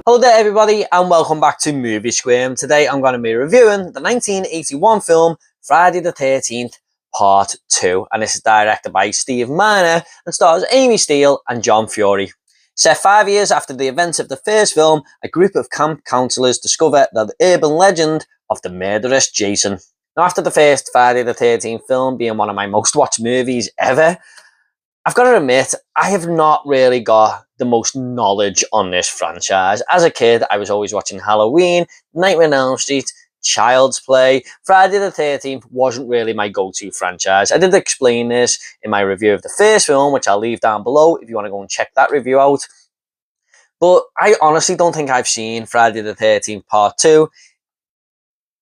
Hello there everybody and welcome back to Movie Squirm. Today I'm going to be reviewing the 1981 film Friday the 13th Part 2, and this is directed by Steve Miner and stars Amy Steele and John Fury. Set 5 years after the events of the first film, a group of camp counsellors discover the urban legend of the murderous Jason. Now, after the first Friday the 13th film being one of my most watched movies ever, I've got to admit, I have not really got the most knowledge on this franchise. As a kid, I was always watching Halloween, Nightmare on Elm Street, Child's Play. Friday the 13th wasn't really my go-to franchise. I did explain this in my review of the first film, which I'll leave down below if you want to go and check that review out. But I honestly don't think I've seen Friday the 13th Part 2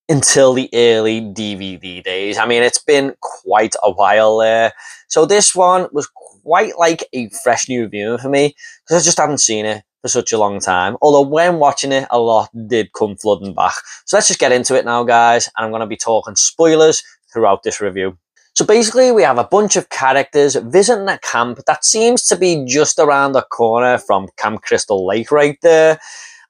until the early DVD days. I mean, it's been quite a while there. So this one was quite like a fresh new viewing for me because I just haven't seen it for such a long time. Although when watching it, a lot did come flooding back. So let's just get into it now, guys. And I'm going to be talking spoilers throughout this review. So basically, we have a bunch of characters visiting a camp that seems to be just around the corner from Camp Crystal Lake right there.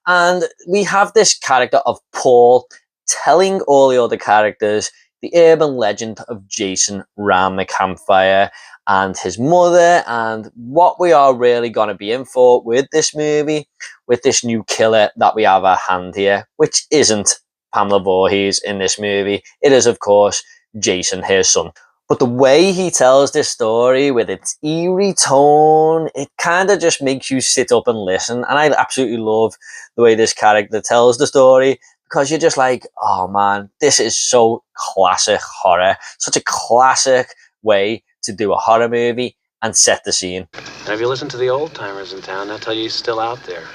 And we have this character of Paul telling all the other characters the urban legend of Jason round the campfire and his mother, and what we are really going to be in for with this movie, with this new killer that we have at hand here, which isn't Pamela Voorhees in this movie. It is, of course, Jason, her son. But the way he tells this story with its eerie tone, it kind of just makes you sit up and listen. And I absolutely love the way this character tells the story, because you're just like, oh man, this is so classic horror. Such a classic way to do a horror movie and set the scene. Now, if you listen to the old timers in town, they'll tell you he's still out there.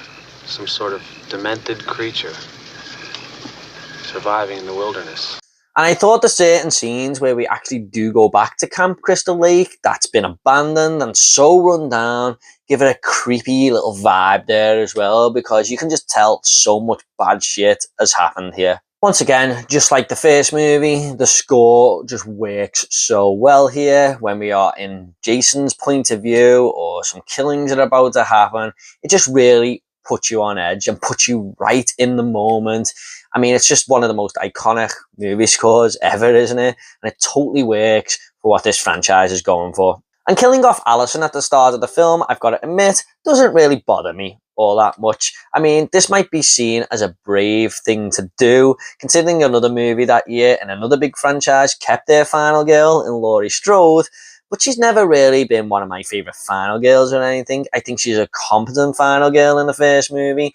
Some sort of demented creature surviving in the wilderness. And I thought the certain scenes where we actually do go back to Camp Crystal Lake that's been abandoned and so run down give it a creepy little vibe there as well, because you can just tell so much bad shit has happened here. Once again, just like the first movie, the score just works so well here. When we are in Jason's point of view or some killings are about to happen, it just really puts you on edge and puts you right in the moment. I mean, it's just one of the most iconic movie scores ever, isn't it? And it totally works for what this franchise is going for. And killing off Allison at the start of the film, I've got to admit, doesn't really bother me all that much. I mean, this might be seen as a brave thing to do, considering another movie that year and another big franchise kept their final girl in Laurie Strode, but she's never really been one of my favourite final girls or anything. I think she's a competent final girl in the first movie,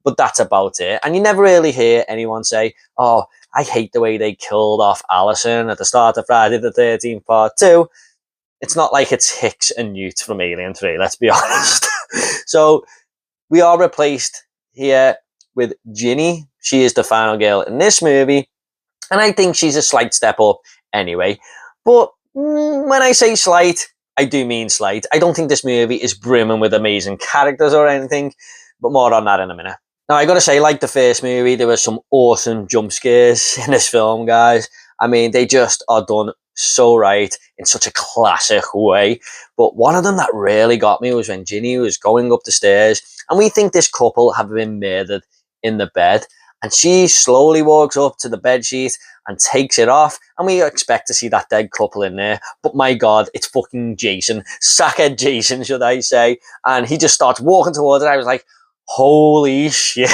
but that's about it. And you never really hear anyone say, oh, I hate the way they killed off Allison at the start of Friday the 13th Part 2. It's not like it's Hicks and Newt from Alien 3, let's be honest. So we are replaced here with Ginny. She is the final girl in this movie, and I think she's a slight step up anyway. But when I say slight, I do mean slight. I don't think this movie is brimming with amazing characters or anything, but more on that in a minute. Now, I got to say, like the first movie, there were some awesome jump scares in this film, guys. I mean, they just are done so right in such a classic way. But one of them that really got me was when Ginny was going up the stairs and we think this couple have been murdered in the bed, and she slowly walks up to the bed sheet and takes it off, and we expect to see that dead couple in there. But my God, it's fucking Jason. Sackhead Jason, should I say. And he just starts walking towards it. I was like, holy shit.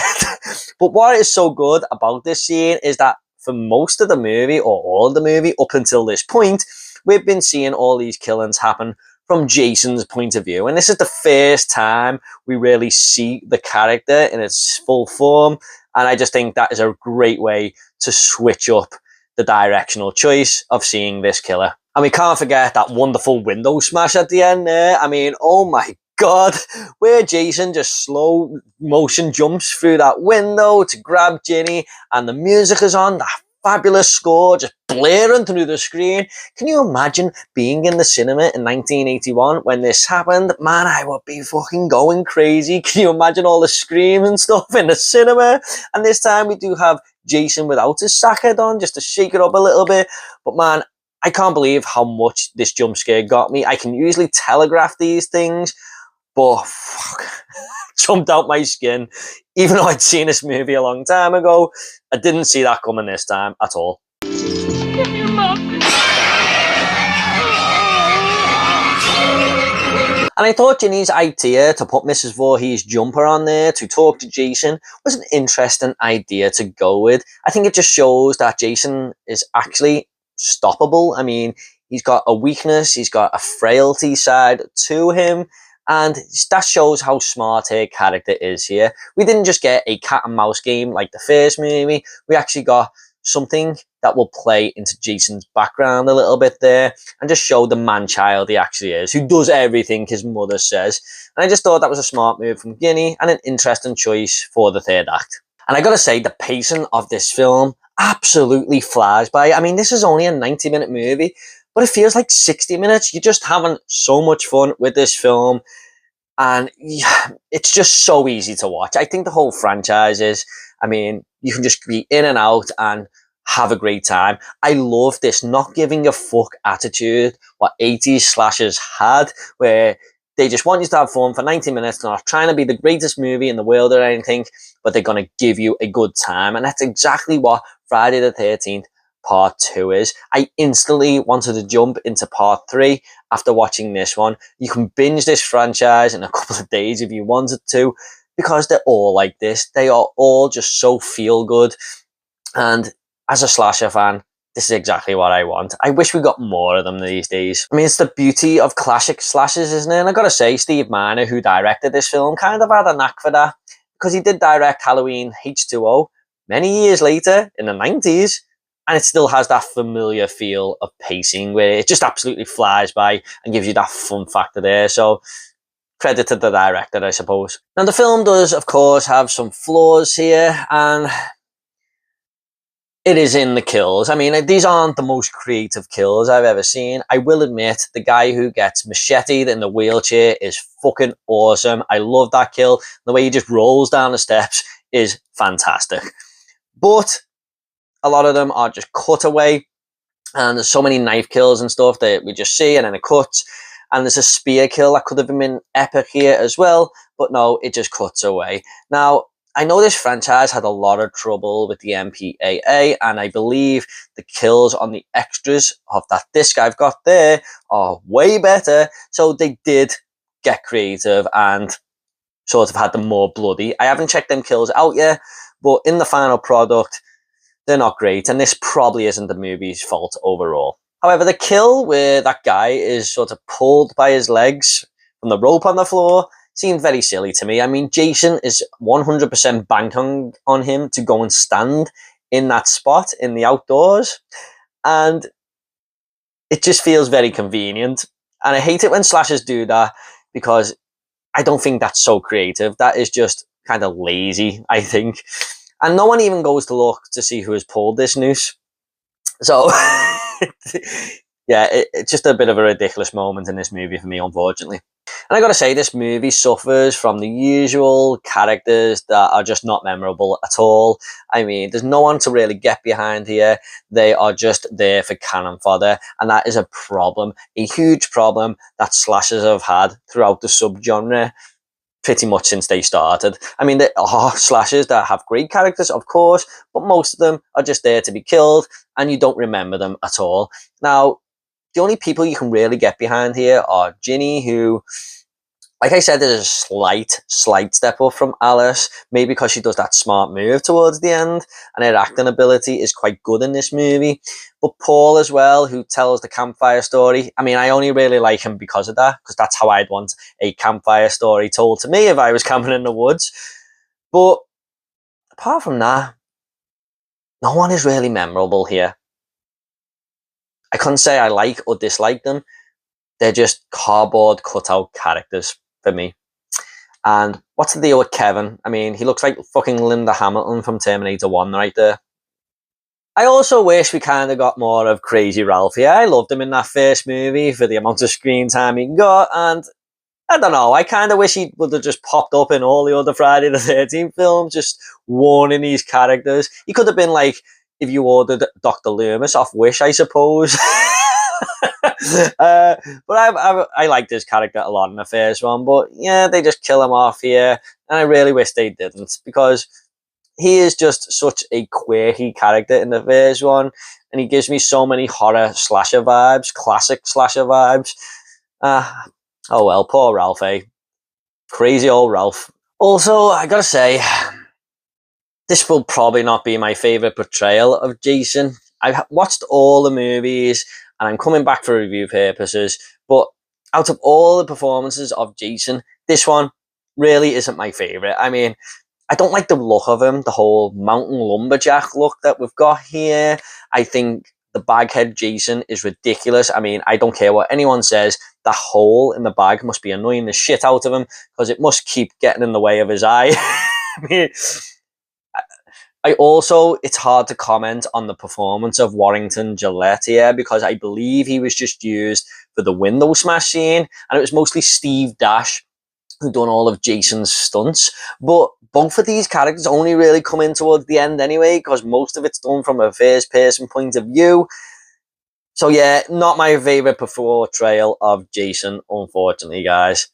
But what is so good about this scene is that for most of the movie, or all of the movie up until this point, we've been seeing all these killings happen from Jason's point of view. And this is the first time we really see the character in its full form. And I just think that is a great way to switch up the directional choice of seeing this killer. And we can't forget that wonderful window smash at the end there. I mean, oh my God, where Jason just slow motion jumps through that window to grab Ginny, and the music is on, that fabulous score just blaring through the screen. Can you imagine being in the cinema in 1981 when this happened? Man, I would be fucking going crazy. Can you imagine all the screams and stuff in the cinema? And this time we do have Jason without his sack head on, just to shake it up a little bit. But man, I can't believe how much this jump scare got me. I can usually telegraph these things, but fuck, jumped out my skin Even though I'd seen this movie a long time ago, I didn't see that coming this time at all. And I thought Ginny's idea to put Mrs. Voorhees' jumper on there to talk to Jason was an interesting idea to go with. I think it just shows that Jason is actually stoppable. I mean, he's got a weakness, he's got a frailty side to him, and that shows how smart her character is here. We didn't just get a cat and mouse game like the first movie, we actually got something that will play into Jason's background a little bit there and just show the man-child he actually is, who does everything his mother says. And I just thought that was a smart move from Ginny and an interesting choice for the third act. And I gotta say, the pacing of this film absolutely flies by. I mean, this is only a 90-minute movie, but it feels like 60 minutes. You're just having so much fun with this film, and it's just so easy to watch. I think the whole franchise is, I mean, you can just be in and out and have a great time. I love this not giving a fuck attitude what 80s slashers had, where they just want you to have fun for 90 minutes. They're not trying to be the greatest movie in the world or anything, but they're going to give you a good time. And that's exactly what Friday the 13th Part 2 is. I instantly wanted to jump into Part 3 after watching this one. You can binge this franchise in a couple of days if you wanted to, because they're all like this. They are all just so feel good. And as a slasher fan, this is exactly what I want. I wish we got more of them these days. I mean, it's the beauty of classic slashers, isn't it? And I gotta say, Steve Miner, who directed this film, kind of had a knack for that, because he did direct Halloween H2O many years later in the 90s, and it still has that familiar feel of pacing where it just absolutely flies by and gives you that fun factor there. So credit to the director, I suppose. Now, the film does, of course, have some flaws here, and it is in the kills. I mean, these aren't the most creative kills I've ever seen. I will admit, the guy who gets macheted in the wheelchair is fucking awesome. I love that kill. The way he just rolls down the steps is fantastic. But a lot of them are just cut away, and there's so many knife kills and stuff that we just see, and then it cuts. And there's a spear kill that could have been epic here as well, but no, it just cuts away. Now, I know this franchise had a lot of trouble with the MPAA, and I believe the kills on the extras of that disc I've got there are way better. So they did get creative and sort of had them more bloody. I haven't checked them kills out yet, but in the final product, they're not great, and this probably isn't the movie's fault overall. However, the kill where that guy is sort of pulled by his legs from the rope on the floor seemed very silly to me. I mean, Jason is 100% banking on him to go and stand in that spot in the outdoors, and it just feels very convenient. And I hate it when slashers do that, because I don't think that's so creative. That is just kind of lazy, I think. And no one even goes to look to see who has pulled this noose. So, yeah, it's just a bit of a ridiculous moment in this movie for me, unfortunately. And I gotta say, this movie suffers from the usual characters that are just not memorable at all. I mean, there's no one to really get behind here. They are just there for cannon fodder, and that is a problem, a huge problem that slashers have had throughout the subgenre pretty much since they started. I mean, there are slashers that have great characters, of course, but most of them are just there to be killed, and you don't remember them at all. Now, the only people you can really get behind here are Ginny, who, like I said, there's a slight step up from Alice, maybe because she does that smart move towards the end, and her acting ability is quite good in this movie. But Paul as well, who tells the campfire story, I mean, I only really like him because of that, because that's how I'd want a campfire story told to me if I was camping in the woods. But apart from that, no one is really memorable here. I couldn't say I like or dislike them. They're just cardboard cutout characters for me. And what's the deal with Kevin? I mean, he looks like fucking Linda Hamilton from Terminator 1 right there. I also wish we kind of got more of Crazy Ralph here. I loved him in that first movie for the amount of screen time he got, and I don't know, I kind of wish he would have just popped up in all the other Friday the 13th films, just warning these characters. He could have been like, if you ordered Dr. Loomis off Wish, I suppose. But I liked his character a lot in the first one, but yeah, they just kill him off here, and I really wish they didn't, because he is just such a quirky character in the first one, and he gives me so many horror slasher vibes, classic slasher vibes. Uh, oh well, poor Ralph, eh? Crazy old Ralph. Also, I gotta say, this will probably not be my favourite portrayal of Jason. I've watched all the movies and I'm coming back for review purposes, but out of all the performances of Jason, this one really isn't my favourite. I mean, I don't like the look of him, the whole mountain lumberjack look that we've got here. I think the baghead Jason is ridiculous. I mean, I don't care what anyone says, the hole in the bag must be annoying the shit out of him because it must keep getting in the way of his eye. I mean, it's hard to comment on the performance of Warrington Gillette here because I believe he was just used for the window smash scene, and it was mostly Steve Dash who done all of Jason's stunts. But both of these characters only really come in towards the end anyway, because most of it's done from a first person point of view. So yeah, not my favourite portrayal of Jason, unfortunately, guys.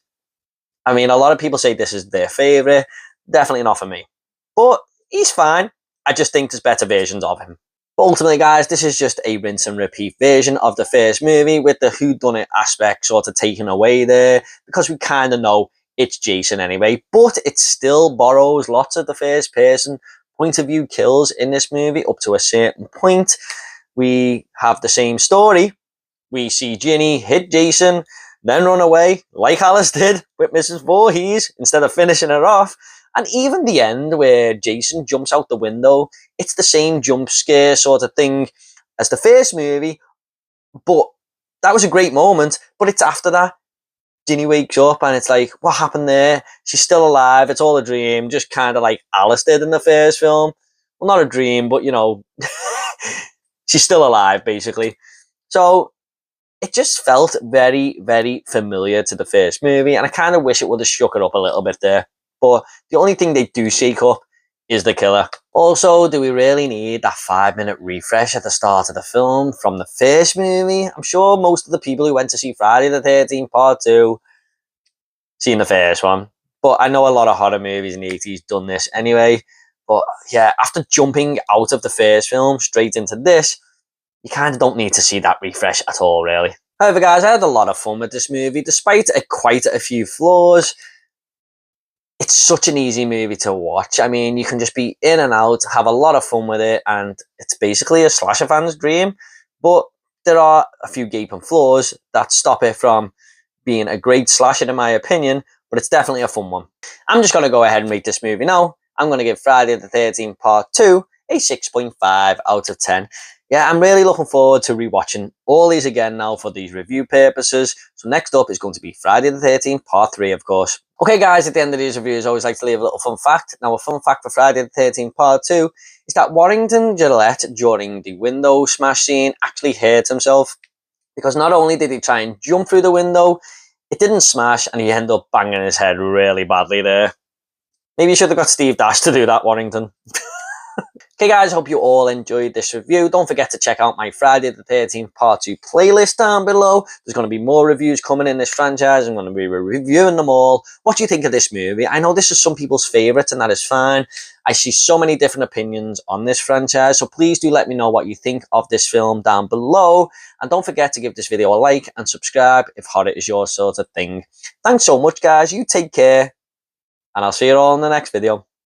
I mean, a lot of people say this is their favourite. Definitely not for me. But he's fine. I just think there's better versions of him. But ultimately, guys, this is just a rinse and repeat version of the first movie with the whodunit aspect sort of taken away there, because we kind of know it's Jason anyway. But it still borrows lots of the first person point of view kills in this movie up to a certain point. We have the same story. We see Ginny hit Jason, then run away, like Alice did with Mrs. Voorhees, instead of finishing her off. And even the end where Jason jumps out the window, it's the same jump scare sort of thing as the first movie. But that was a great moment. But it's after that, Ginny wakes up and it's like, what happened there? She's still alive. It's all a dream, just kind of like Alice did in the first film. Well, not a dream, but you know, she's still alive, basically. So it just felt very, very familiar to the first movie, and I kind of wish it would have shook it up a little bit there. But the only thing they do shake up is the killer. Also, do we really need that 5-minute refresh at the start of the film from the first movie? I'm sure most of the people who went to see Friday the 13th Part 2 seen the first one. But I know a lot of horror movies in the 80s done this anyway. But yeah, after jumping out of the first film straight into this, you kind of don't need to see that refresh at all, really. However, guys, I had a lot of fun with this movie, despite quite a few flaws. It's such an easy movie to watch. I mean, you can just be in and out, have a lot of fun with it, and it's basically a slasher fan's dream. But there are a few gaping flaws that stop it from being a great slasher, in my opinion, but it's definitely a fun one. I'm just going to go ahead and rate this movie now. I'm going to give Friday the 13th Part 2 a 6.5 out of 10. Yeah, I'm really looking forward to rewatching all these again now for these review purposes. So next up is going to be Friday the 13th, Part 3, of course. Okay, guys, at the end of these reviews, I always like to leave a little fun fact. Now, a fun fact for Friday the 13th, Part 2 is that Warrington Gillette, during the window smash scene, actually hurt himself. Because not only did he try and jump through the window, it didn't smash, and he ended up banging his head really badly there. Maybe you should have got Steve Dash to do that, Warrington. Okay, guys, hope you all enjoyed this review. Don't forget to check out my Friday the 13th Part 2 playlist down below. There's going to be more reviews coming in this franchise. I'm going to be reviewing them all. What do you think of this movie? I know this is some people's favourite, and that is fine. I see so many different opinions on this franchise, so please do let me know what you think of this film down below. And don't forget to give this video a like and subscribe if horror is your sort of thing. Thanks so much, guys. You take care, and I'll see you all in the next video.